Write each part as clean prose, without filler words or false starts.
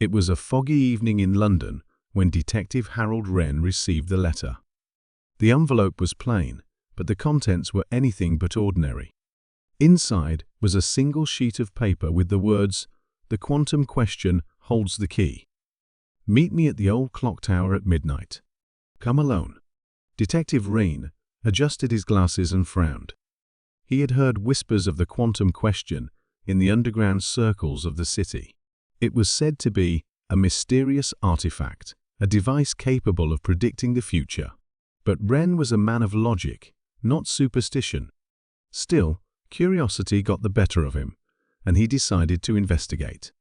It was a foggy evening in London when Detective Harold Wren received the letter. The envelope was plain, but the contents were anything but ordinary. Inside was a single sheet of paper with the words, "The quantum question holds the key. Meet me at the old clock tower at midnight. Come alone." Detective Wren adjusted his glasses and frowned. He had heard whispers of the quantum question in the underground circles of the city. It was said to be a mysterious artifact, a device capable of predicting the future. But Wren was a man of logic, not superstition. Still, curiosity got the better of him, and he decided to investigate.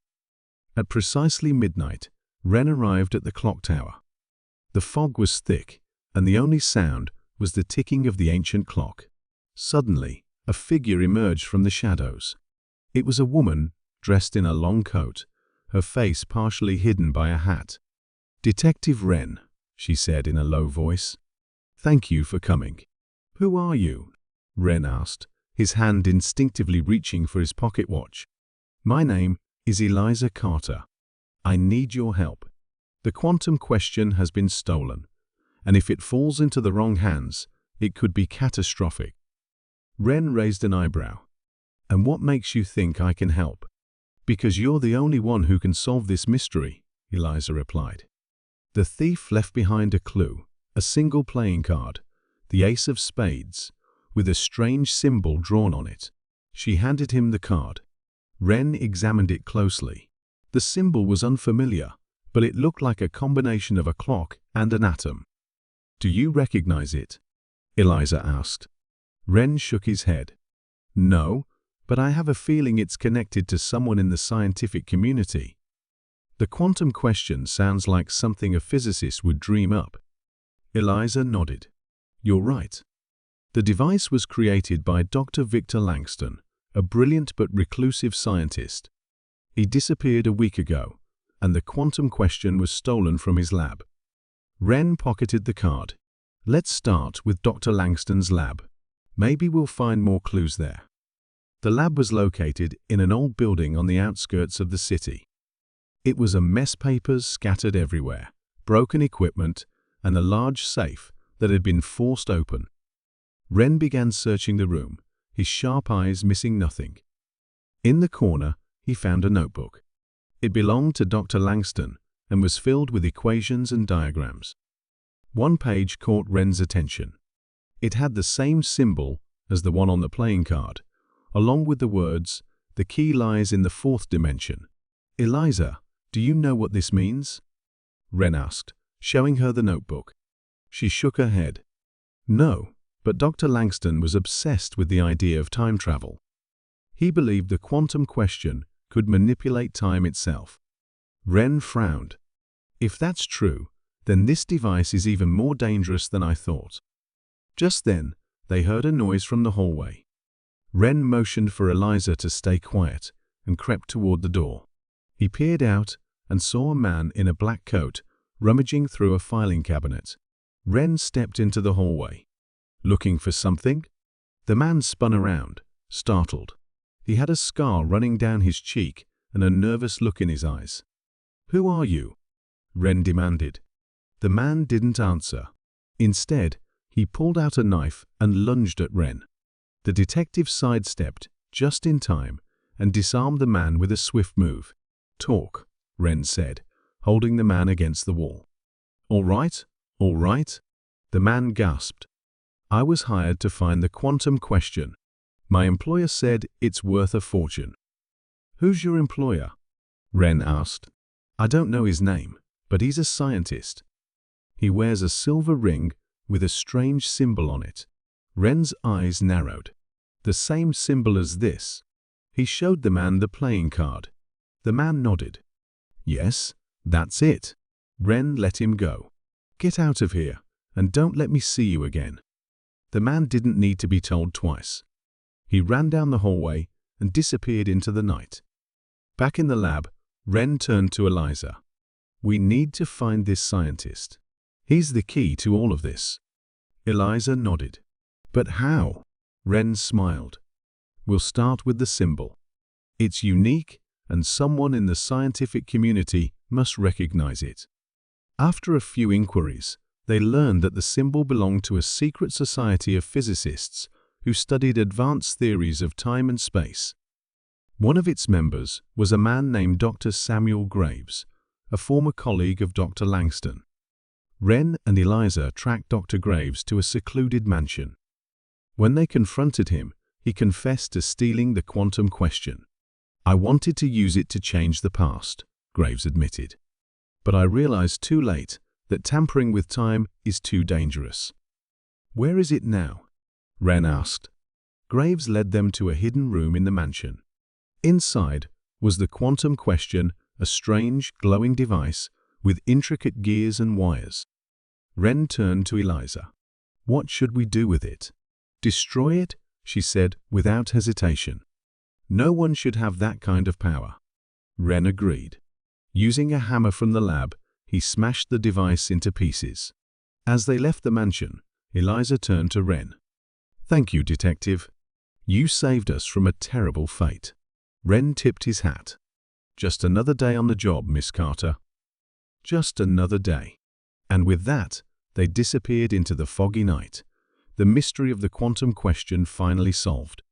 At precisely midnight, Wren arrived at the clock tower. The fog was thick, and the only sound was the ticking of the ancient clock. Suddenly, a figure emerged from the shadows. It was a woman dressed in a long coat, her face partially hidden by a hat. "Detective Wren," she said in a low voice. "Thank you for coming." "Who are you?" Wren asked, his hand instinctively reaching for his pocket watch. "My name is Eliza Carter. I need your help. The quantum question has been stolen, and if it falls into the wrong hands, it could be catastrophic." Wren raised an eyebrow. "And what makes you think I can help?" "Because you're the only one who can solve this mystery," Eliza replied. The thief left behind a clue, a single playing card, the ace of spades, with a strange symbol drawn on it. She handed him the card. Wren examined it closely. The symbol was unfamiliar, but it looked like a combination of a clock and an atom. "Do you recognize it?" Eliza asked. Wren shook his head. "No, but I have a feeling it's connected to someone in the scientific community. The quantum question sounds like something a physicist would dream up." Eliza nodded. "You're right. The device was created by Dr. Victor Langston, a brilliant but reclusive scientist. He disappeared a week ago, and the quantum question was stolen from his lab." Wren pocketed the card. "Let's start with Dr. Langston's lab. Maybe we'll find more clues there." The lab was located in an old building on the outskirts of the city. It was a mess, papers scattered everywhere, broken equipment, and a large safe that had been forced open. Wren began searching the room, his sharp eyes missing nothing. In the corner, he found a notebook. It belonged to Dr. Langston and was filled with equations and diagrams. One page caught Wren's attention. It had the same symbol as the one on the playing card, along with the words, "The key lies in the fourth dimension." "Eliza, do you know what this means?" Wren asked, showing her the notebook. She shook her head. "No, but Dr. Langston was obsessed with the idea of time travel. He believed the quantum question could manipulate time itself." Wren frowned. "If that's true, then this device is even more dangerous than I thought." Just then, they heard a noise from the hallway. Wren motioned for Eliza to stay quiet and crept toward the door. He peered out and saw a man in a black coat rummaging through a filing cabinet. Wren stepped into the hallway. "Looking for something?" The man spun around, startled. He had a scar running down his cheek and a nervous look in his eyes. "Who are you?" Wren demanded. The man didn't answer. Instead, he pulled out a knife and lunged at Wren. The detective sidestepped just in time and disarmed the man with a swift move. "Talk," Wren said, holding the man against the wall. All right," the man gasped. "I was hired to find the quantum question. My employer said it's worth a fortune." "Who's your employer?" Wren asked. "I don't know his name, but he's a scientist. He wears a silver ring with a strange symbol on it." Wren's eyes narrowed. "The same symbol as this." He showed the man the playing card. The man nodded. "Yes, that's it." Wren let him go. "Get out of here, and don't let me see you again." The man didn't need to be told twice. He ran down the hallway and disappeared into the night. Back in the lab, Wren turned to Eliza. "We need to find this scientist. He's the key to all of this." Eliza nodded. "But how?" Wren smiled. "We'll start with the symbol. It's unique, and someone in the scientific community must recognize it. After a few inquiries, they learned that the symbol belonged to a secret society of physicists who studied advanced theories of time and space. One of its members was a man named Dr. Samuel Graves, a former colleague of Dr. Langston. Wren and Eliza tracked Dr. Graves to a secluded mansion. When they confronted him, he confessed to stealing the quantum question. "I wanted to use it to change the past," Graves admitted. "But I realized too late that tampering with time is too dangerous." "Where is it now?" Wren asked. Graves led them to a hidden room in the mansion. Inside was the quantum question, a strange, glowing device with intricate gears and wires. Wren turned to Eliza. "What should we do with it?" "Destroy it," she said without hesitation. "No one should have that kind of power." Wren agreed. Using a hammer from the lab, he smashed the device into pieces. As they left the mansion, Eliza turned to Wren. "Thank you, Detective. You saved us from a terrible fate." Wren tipped his hat. "Just another day on the job, Miss Carter." Just another day. And with that, they disappeared into the foggy night, the mystery of the quantum question finally solved.